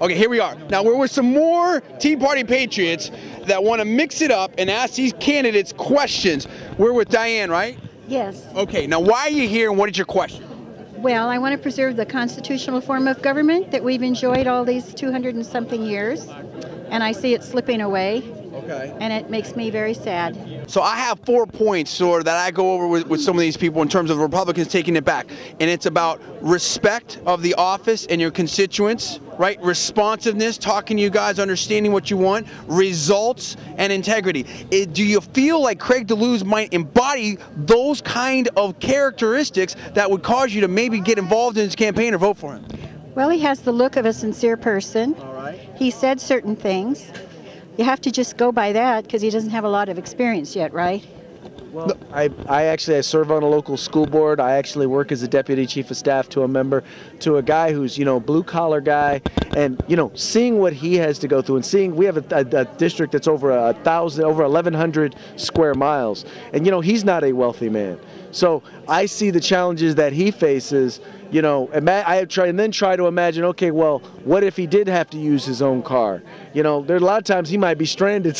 Okay, here we are. Now we're with some more Tea Party patriots that want to mix it up and ask these candidates questions. We're with Diane, right? Yes. Okay, now why are you here and what is your question? Well, I want to preserve the constitutional form of government that we've enjoyed all these 200 and something years, and I see it slipping away. Okay. And it makes me very sad. So I have 4 points, sort of, that I go over with some of these people in terms of Republicans taking it back. And it's about respect of the office and your constituents, right? Responsiveness, talking to you guys, understanding what you want, results, and integrity. Do you feel like Craig DeLuz might embody those kind of characteristics that would cause you to maybe get involved in his campaign or vote for him? Well, he has the look of a sincere person. All right. He said certain things. You have to just go by that because he doesn't have a lot of experience yet, right? Well, I serve on a local school board. I actually work as a deputy chief of staff to a member, to a guy who's, blue collar guy, and, seeing what he has to go through and seeing, we have a district that's over 1,100 square miles. And, he's not a wealthy man. So I see the challenges that he faces, I try to imagine, okay, well, what if he did have to use his own car? There are a lot of times he might be stranded.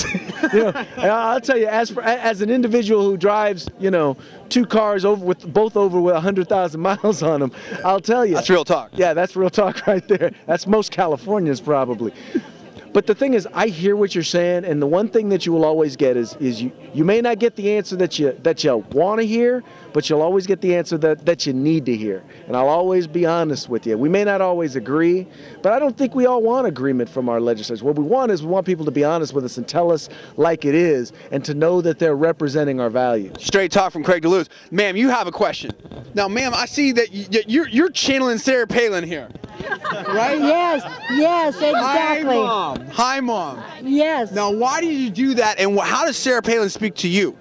And I'll tell you, as an individual who drives, 2 cars both over with 100,000 miles on them, I'll tell you. That's real talk. Yeah, that's real talk right there. That's most Californians probably. But the thing is, I hear what you're saying, and the one thing that you will always get is you may not get the answer that you want to hear, but you'll always get the answer that you need to hear. And I'll always be honest with you. We may not always agree, but I don't think we all want agreement from our legislators. What we want people to be honest with us and tell us like it is, and to know that they're representing our values. Straight talk from Craig DeLuz. Ma'am, you have a question. Now, ma'am, I see that you're channeling Sarah Palin here. Right? Yes, exactly. Hi, Mom. Yes. Now, why did you do that, and how does Sarah Palin speak to you?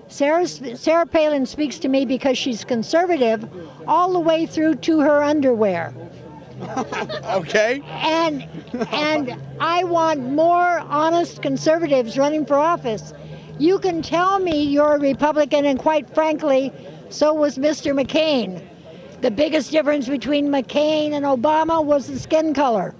Sarah Palin speaks to me because she's conservative all the way through to her underwear. Okay. And I want more honest conservatives running for office. You can tell me you're a Republican, and quite frankly, so was Mr. McCain. The biggest difference between McCain and Obama was the skin color.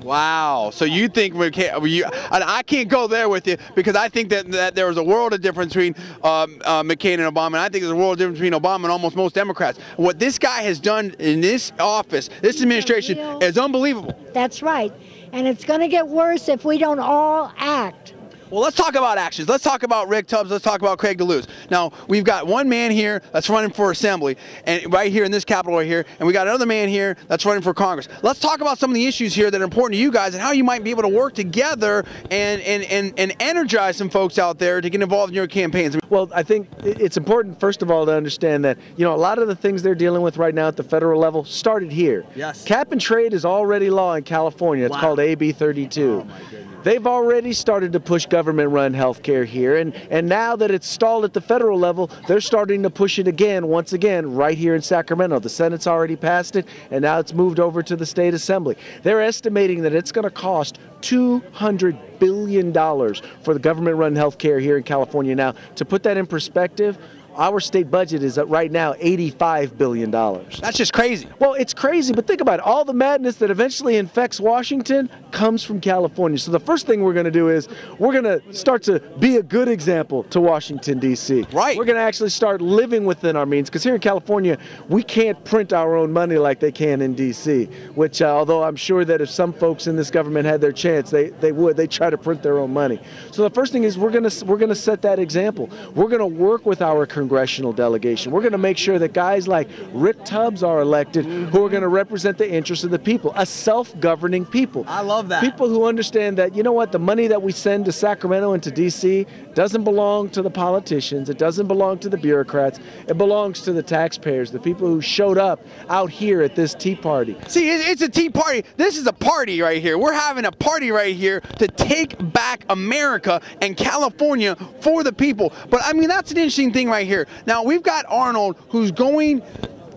Wow. So you think McCain? I can't go there with you because I think that there was a world of difference between McCain and Obama, and I think there's a world of difference between Obama and almost most Democrats. What this guy has done in this office, this administration, is unbelievable. That's right. And it's going to get worse if we don't all act. Well, let's talk about actions. Let's talk about Rick Tubbs. Let's talk about Craig DeLuz. Now, we've got one man here that's running for assembly, and right here in this Capitol right here, and we got another man here that's running for Congress. Let's talk about some of the issues here that are important to you guys and how you might be able to work together and energize some folks out there to get involved in your campaigns. Well, I think it's important, first of all, to understand that, a lot of the things they're dealing with right now at the federal level started here. Yes. Cap and trade is already law in California. It's called AB 32. Oh, my goodness. They've already started to push government-run health care here, and now that it's stalled at the federal level, they're starting to push it once again, right here in Sacramento. The Senate's already passed it, and now it's moved over to the state assembly. They're estimating that it's going to cost $200 billion for the government-run health care here in California. Now, to put that in perspective, our state budget is right now $85 billion. That's just crazy. Well, it's crazy, but think about it. All the madness that eventually infects Washington comes from California. So the first thing we're going to do is we're going to start to be a good example to Washington, D.C. Right. We're going to actually start living within our means, because here in California, we can't print our own money like they can in D.C., which although I'm sure that if some folks in this government had their chance, they would. They try to print their own money. So the first thing is we're going to set that example. We're going to work with our congressional delegation. We're going to make sure that guys like Rick Tubbs are elected who are going to represent the interests of the people, a self-governing people. I love that. People who understand that, the money that we send to Sacramento and to D.C. doesn't belong to the politicians. It doesn't belong to the bureaucrats. It belongs to the taxpayers, the people who showed up out here at this Tea Party. See, it's a Tea Party. This is a party right here. We're having a party right here to take back America and California for the people. But, I mean, that's an interesting thing right here. Now, we've got Arnold, who's going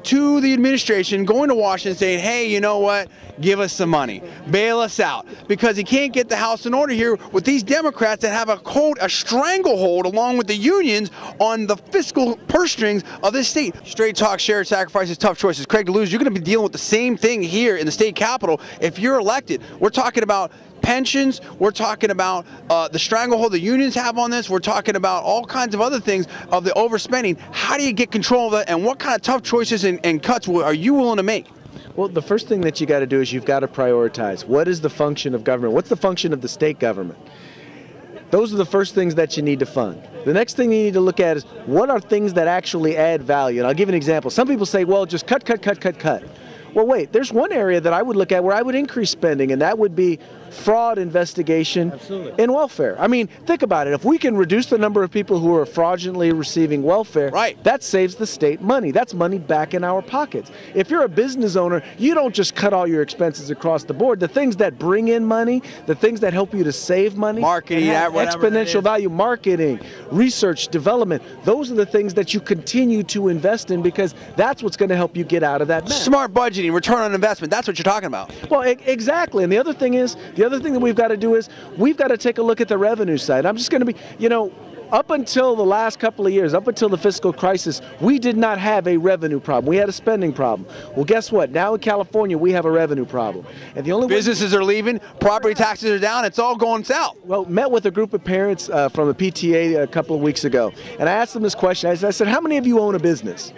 to the administration, going to Washington saying, hey, you know what, give us some money, bail us out, because he can't get the House in order here with these Democrats that have a stranglehold along with the unions on the fiscal purse strings of this state. Straight talk, shared sacrifices, tough choices. Craig DeLuz, you're going to be dealing with the same thing here in the state capitol if you're elected. We're talking about pensions, we're talking about the stranglehold the unions have on this, we're talking about all kinds of other things of the overspending. How do you get control of that, and what kind of tough choices and cuts are you willing to make? Well, the first thing that you got to do is you've got to prioritize. What is the function of government? What's the function of the state government? Those are the first things that you need to fund. The next thing you need to look at is what are things that actually add value. And I'll give you an example. Some people say, well, just cut, cut, cut, cut, cut. Well, wait, there's one area that I would look at where I would increase spending, and that would be fraud investigation in welfare. I mean, think about it. If we can reduce the number of people who are fraudulently receiving welfare, that saves the state money. That's money back in our pockets. If you're a business owner, you don't just cut all your expenses across the board. The things that bring in money, the things that help you to save money, marketing, exponential value, marketing, research, development, those are the things that you continue to invest in, because that's what's going to help you get out of that mess. Smart budgeting, return on investment, that's what you're talking about. Well, exactly. And the other thing that we've got to do is we've got to take a look at the revenue side. I'm just going to be, you know, up until the last couple of years, up until the fiscal crisis, we did not have a revenue problem. We had a spending problem. Well, guess what? Now in California, we have a revenue problem. And the only businesses are leaving, property taxes are down, it's all going south. Well, met with a group of parents from the PTA a couple of weeks ago, and I asked them this question. I said, how many of you own a business?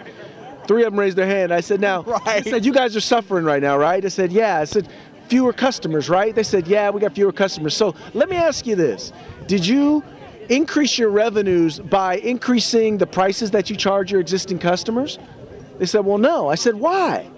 3 of them raised their hand. I said, now, I said, you guys are suffering right now, right? I said, yeah. I said, fewer customers, right? They said, yeah, we got fewer customers. So let me ask you this. Did you increase your revenues by increasing the prices that you charge your existing customers? They said, well, no. I said, why?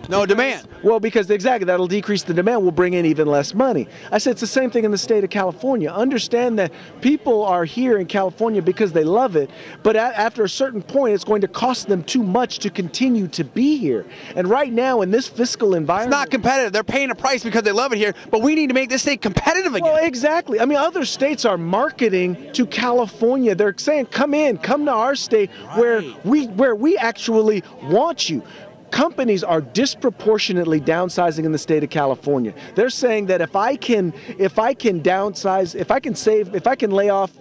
No demand. Well, because exactly, that'll decrease the demand, will bring in even less money. I said it's the same thing in the state of California. Understand that people are here in California because they love it, but after a certain point, it's going to cost them too much to continue to be here. And right now, in this fiscal environment... It's not competitive. They're paying a price because they love it here, but we need to make this state competitive again. Well, exactly. I mean, other states are marketing to California. They're saying, come to our state where we actually want you. Companies are disproportionately downsizing in the state of California. They're saying that if I can downsize, if I can lay off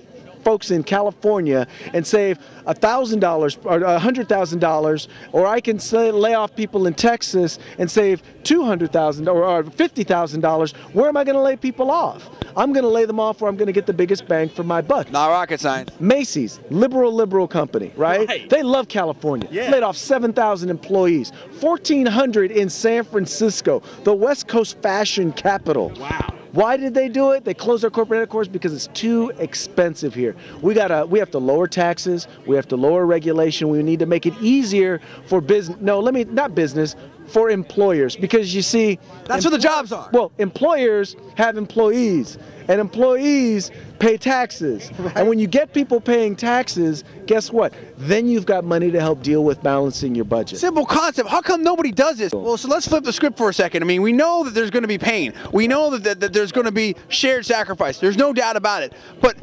folks in California and save $1,000 or $100,000, or I can lay off people in Texas and save $200,000 or $50,000, where am I going to lay people off? I'm going to lay them off where I'm going to get the biggest bang for my buck. Not rocket science. Macy's, liberal company, right? They love California. Yeah. Laid off 7,000 employees, 1,400 in San Francisco, the West Coast fashion capital. Wow. Why did they do it? They closed their corporate headquarters because it's too expensive here. We have to lower taxes. We have to lower regulation. We need to make it easier for business. No, not business. For employers, because you see, that's where the jobs are. Well, employers have employees, and employees pay taxes. Right. And when you get people paying taxes, guess what? Then you've got money to help deal with balancing your budget. Simple concept. How come nobody does this? Well, so let's flip the script for a second. I mean, we know that there's going to be pain. We know that there's going to be shared sacrifice. There's no doubt about it. But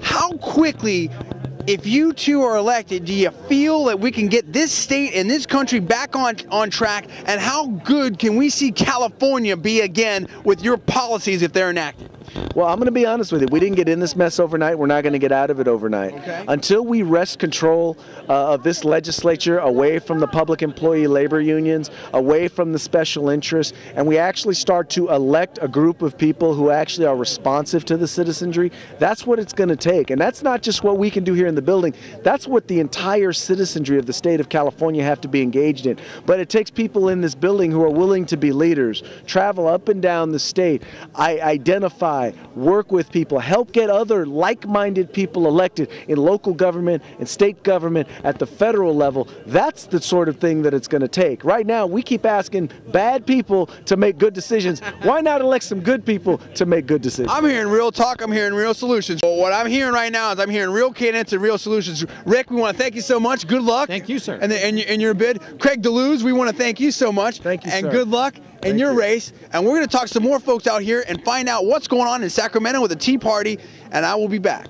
how quickly, if you two are elected, do you feel that we can get this state and this country back on track? And how good can we see California be again with your policies if they're enacted? Well, I'm going to be honest with you. We didn't get in this mess overnight. We're not going to get out of it overnight. Okay. Until we wrest control of this legislature away from the public employee labor unions, away from the special interests, and we actually start to elect a group of people who actually are responsive to the citizenry, that's what it's going to take. And that's not just what we can do here in the building. That's what the entire citizenry of the state of California have to be engaged in. But it takes people in this building who are willing to be leaders, travel up and down the state, identify, work with people, help get other like-minded people elected in local government and state government at the federal level. That's the sort of thing that it's going to take. Right now, we keep asking bad people to make good decisions. Why not elect some good people to make good decisions? I'm hearing real talk. I'm hearing real solutions. Well, what I'm hearing right now is I'm hearing real candidates and real solutions. Rick, we want to thank you so much. Good luck. Thank you, sir. In your bid. Craig DeLuz, we want to thank you so much. Thank you, and sir. Good luck in your race. And we're going to talk to some more folks out here and find out what's going on in Sacramento with the Tea Party, and I will be back.